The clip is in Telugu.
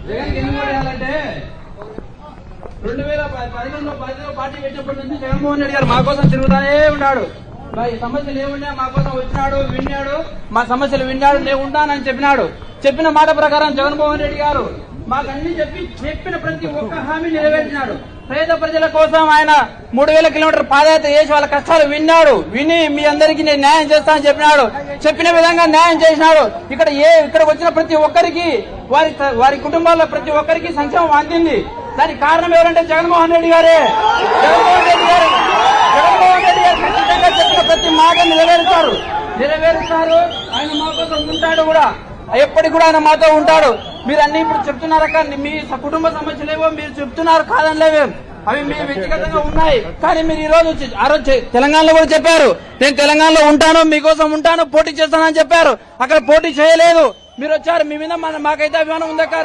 జగన్ ఎందుకు వేయాలంటే 2011లో పార్టీ పెట్టినప్పటి నుంచి జగన్మోహన్ రెడ్డి గారు మా కోసం తిరుగుతానే ఉన్నాడు. సమస్యలు ఏమున్నా మా కోసం వచ్చినాడు, విన్నాడు, మా సమస్యలు విన్నాడు, నేను ఉంటానని చెప్పిన మాట ప్రకారం జగన్మోహన్ రెడ్డి గారు మాకు అన్ని చెప్పిన ప్రతి ఒక్క హామీ నెరవేర్చినాడు. పేద ప్రజల కోసం ఆయన 3000 కిలోమీటర్ పాదయాత్ర చేసి వాళ్ళ కష్టాలు విని మీ అందరికీ నేను న్యాయం చేస్తానని చెప్పిన విధంగా న్యాయం చేసినాడు. ఇక్కడ వచ్చిన ప్రతి ఒక్కరికి వారి కుటుంబాల్లో ప్రతి ఒక్కరికి సంక్షేమం అందింది. దానికి కారణం ఎవరంటే జగన్మోహన్ రెడ్డి గారే. జగన్మోహన్ రెడ్డి గారు ఖచ్చితంగా చెప్పిన ప్రతి మాట నెరవేరుస్తారు. ఆయన మా కోసం ఉంటాడు కూడా, ఎప్పటికి కూడా ఆయన మాతో ఉంటాడు. మీరు అన్ని ఇప్పుడు చెప్తున్నారక్క, మీ కుటుంబ సమస్యలేవో మీరు చెప్తున్నారు, కాదనిలేవే, అవి మీ వ్యక్తిగతంగా ఉన్నాయి. కానీ మీరు ఆ రోజు తెలంగాణలో కూడా చెప్పారు, నేను తెలంగాణలో ఉంటాను, మీకోసం ఉంటాను, పోటీ చేస్తానని చెప్పారు. అక్కడ పోటీ చేయలేదు, మీరు వచ్చారు. మీ మీద మాకైతే అభిమానం ఉందక్క.